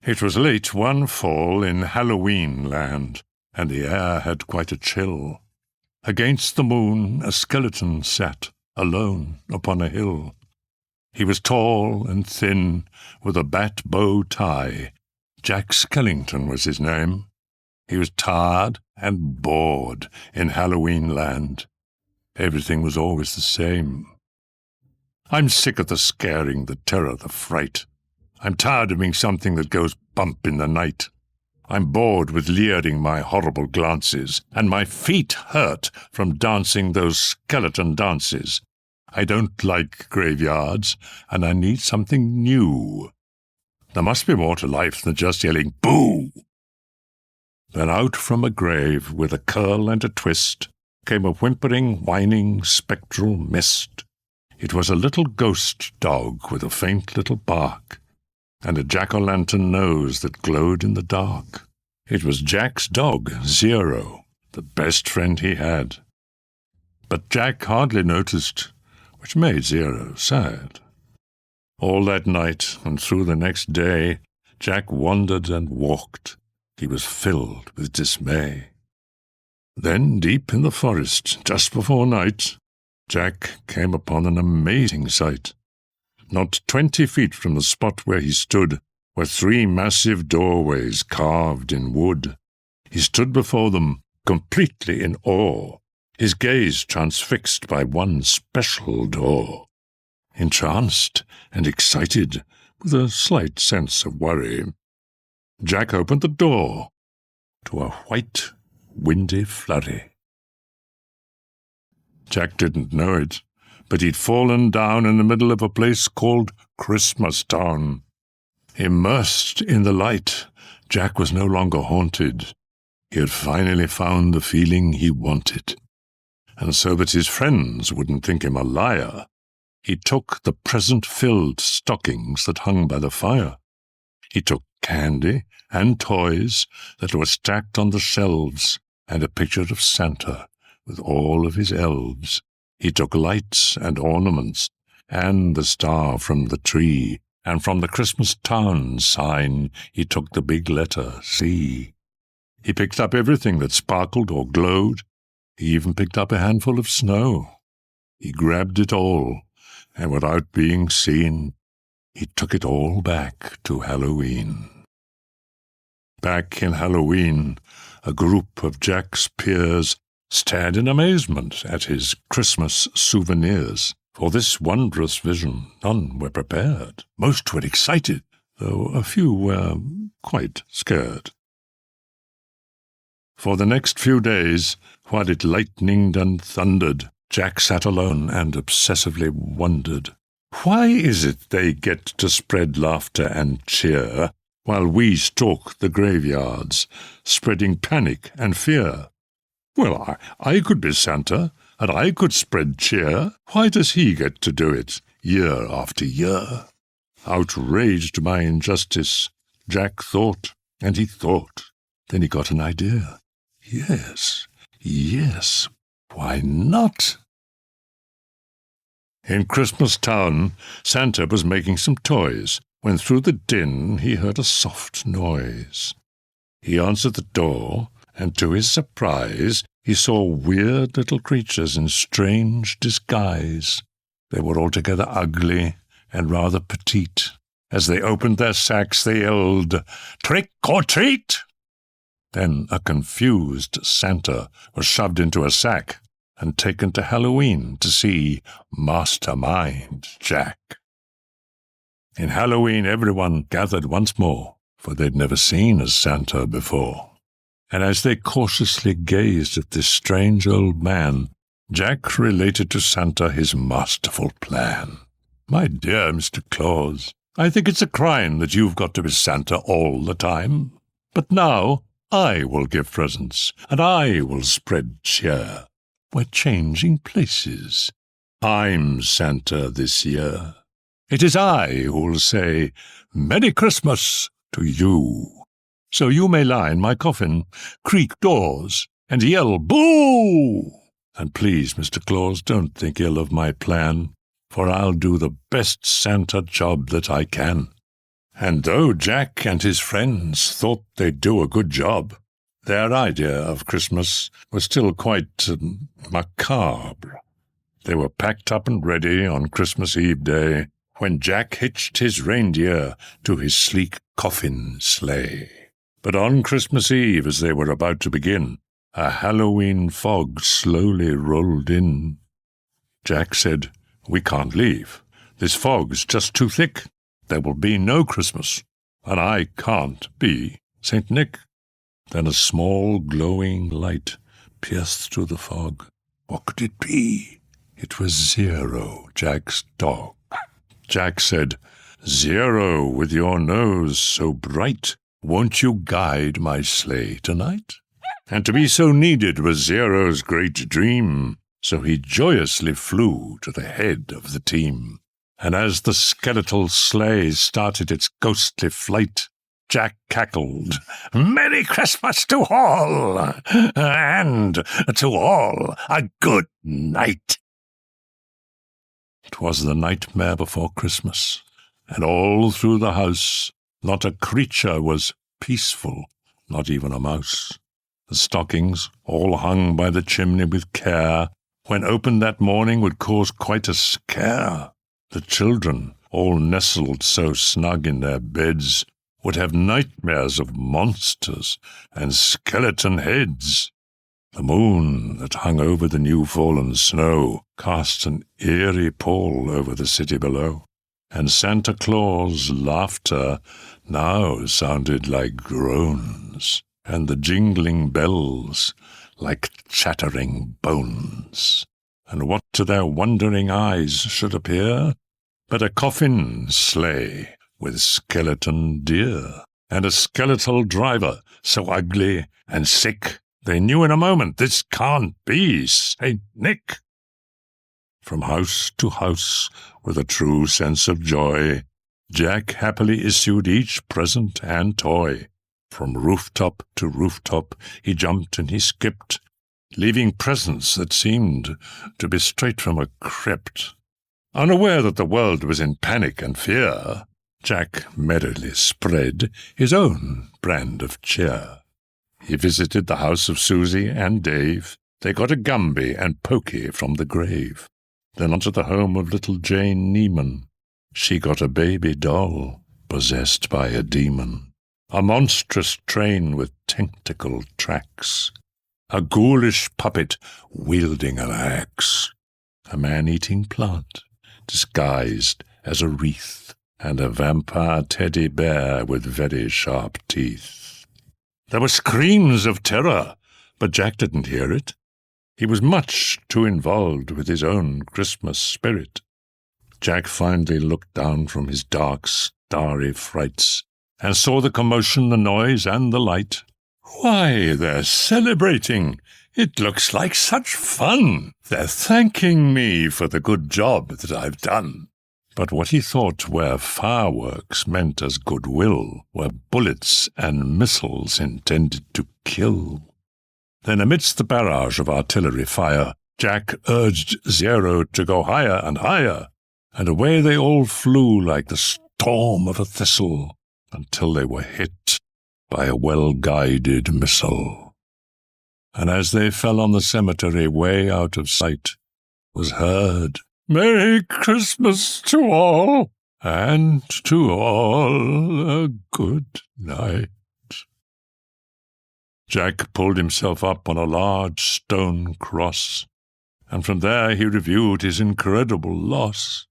It was late one fall in Halloween land, and the air had quite a chill. Against the moon a skeleton sat, alone upon a hill. He was tall and thin, with a bat bow tie. Jack Skellington was his name. He was tired and bored in Halloween land. Everything was always the same. I'm sick of the scaring, the terror, the fright. I'm tired of being something that goes bump in the night. I'm bored with leering my horrible glances, and my feet hurt from dancing those skeleton dances. I don't like graveyards, and I need something new. There must be more to life than just yelling, "Boo!" Then out from a grave, with a curl and a twist, came a whimpering, whining, spectral mist. It was a little ghost dog with a faint little bark, and a jack-o'-lantern nose that glowed in the dark. It was Jack's dog, Zero, the best friend he had. But Jack hardly noticed, which made Zero sad. All that night and through the next day, Jack wandered and walked. He was filled with dismay. Then, deep in the forest, just before night, Jack came upon an amazing sight. Not 20 feet from the spot where he stood were 3 massive doorways carved in wood. He stood before them, completely in awe, his gaze transfixed by one special door. Entranced and excited, with a slight sense of worry, Jack opened the door to a white, windy flurry. Jack didn't know it, but he'd fallen down in the middle of a place called Christmas Town. Immersed in the light, Jack was no longer haunted. He had finally found the feeling he wanted. And so that his friends wouldn't think him a liar, he took the present-filled stockings that hung by the fire. He took candy and toys that were stacked on the shelves, and a picture of Santa with all of his elves. He took lights and ornaments, and the star from the tree, and from the Christmas Town sign he took the big letter C. He picked up everything that sparkled or glowed. He even picked up a handful of snow. He grabbed it all, and without being seen, he took it all back to Halloween. Back in Halloween, a group of Jack's peers stared in amazement at his Christmas souvenirs. For this wondrous vision, none were prepared. Most were excited, though a few were quite scared. For the next few days, while it lightened and thundered, Jack sat alone and obsessively wondered, why is it they get to spread laughter and cheer, while we stalk the graveyards, spreading panic and fear? Well, I could be Santa, and I could spread cheer. Why does he get to do it year after year? Outraged by injustice, Jack thought, and he thought. Then he got an idea. Yes, why not? In Christmas Town, Santa was making some toys, when through the din he heard a soft noise. He answered the door, and to his surprise, he saw weird little creatures in strange disguise. They were altogether ugly and rather petite. As they opened their sacks, they yelled, "Trick or treat!" Then a confused Santa was shoved into a sack and taken to Halloween to see Mastermind Jack. In Halloween, everyone gathered once more, for they'd never seen a Santa before. And as they cautiously gazed at this strange old man, Jack related to Santa his masterful plan. "My dear Mr. Claus, I think it's a crime that you've got to be Santa all the time. But now I will give presents, and I will spread cheer. We're changing places. I'm Santa this year. It is I who'll say, 'Merry Christmas' to you. So you may lie in my coffin, creak doors, and yell, 'Boo!' And please, Mr. Claus, don't think ill of my plan, for I'll do the best Santa job that I can. And though Jack and his friends thought they'd do a good job, their idea of Christmas was still quite macabre. They were packed up and ready on Christmas Eve day when Jack hitched his reindeer to his sleek coffin sleigh. But on Christmas Eve, as they were about to begin, a Halloween fog slowly rolled in. Jack said, "We can't leave. This fog's just too thick. There will be no Christmas, and I can't be St. Nick." Then a small glowing light pierced through the fog. What could it be? It was Zero, Jack's dog. Jack said, "Zero, with your nose so bright, won't you guide my sleigh tonight?" And to be so needed was Zero's great dream, so he joyously flew to the head of the team. And as the skeletal sleigh started its ghostly flight, Jack cackled, "Merry Christmas to all, and to all a good night." It was the nightmare before Christmas, and all through the house not a creature was peaceful, not even a mouse. The stockings, all hung by the chimney with care, when opened that morning would cause quite a scare. The children, all nestled so snug in their beds, would have nightmares of monsters and skeleton heads. The moon that hung over the new-fallen snow cast an eerie pall over the city below, and Santa Claus' laughter now sounded like groans, and the jingling bells like chattering bones. And what to their wondering eyes should appear but a coffin sleigh with skeleton deer, and a skeletal driver so ugly and sick they knew in a moment this can't be St. Nick. From house to house, with a true sense of joy, Jack happily issued each present and toy. From rooftop to rooftop he jumped and he skipped, leaving presents that seemed to be straight from a crypt. Unaware that the world was in panic and fear, Jack merrily spread his own brand of cheer. He visited the house of Susie and Dave. They got a Gumby and Pokey from the grave. Then onto the home of little Jane Neiman. She got a baby doll possessed by a demon, a monstrous train with tentacle tracks, a ghoulish puppet wielding an axe, a man-eating plant disguised as a wreath, and a vampire teddy bear with very sharp teeth. There were screams of terror, but Jack didn't hear it. He was much too involved with his own Christmas spirit. Jack finally looked down from his dark, starry frights and saw the commotion, the noise, and the light. Why, they're celebrating! It looks like such fun! They're thanking me for the good job that I've done. But what he thought were fireworks meant as goodwill were bullets and missiles intended to kill. Then amidst the barrage of artillery fire, Jack urged Zero to go higher and higher, and away they all flew like the storm of a thistle until they were hit by a well-guided missile. And as they fell on the cemetery way out of sight, was heard, "Merry Christmas to all, and to all a good night." Jack pulled himself up on a large stone cross, and from there he reviewed his incredible loss.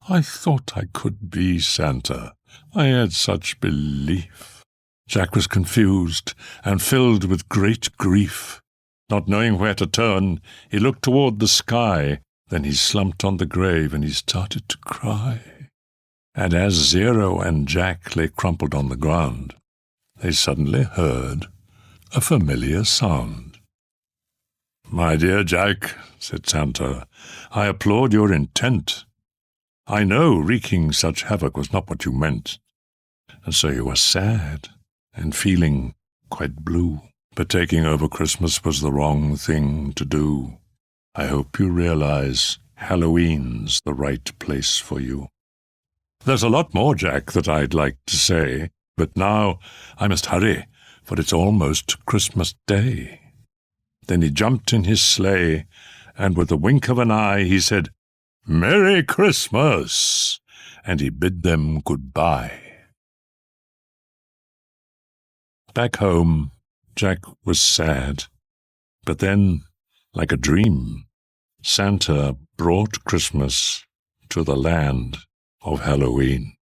I thought I could be Santa. I had such belief. Jack was confused and filled with great grief. Not knowing where to turn, he looked toward the sky. Then he slumped on the grave and he started to cry. And as Zero and Jack lay crumpled on the ground, they suddenly heard a familiar sound. "My dear Jack," said Santa, "I applaud your intent. I know wreaking such havoc was not what you meant, and so you are sad and feeling quite blue. But taking over Christmas was the wrong thing to do. I hope you realize Halloween's the right place for you." There's a lot more, Jack, that I'd like to say, but now I must hurry, for it's almost Christmas Day." Then he jumped in his sleigh, and with a wink of an eye he said, "Merry Christmas!" and he bid them goodbye. Back home, Jack was sad, but then, like a dream, Santa brought Christmas to the land of Halloween.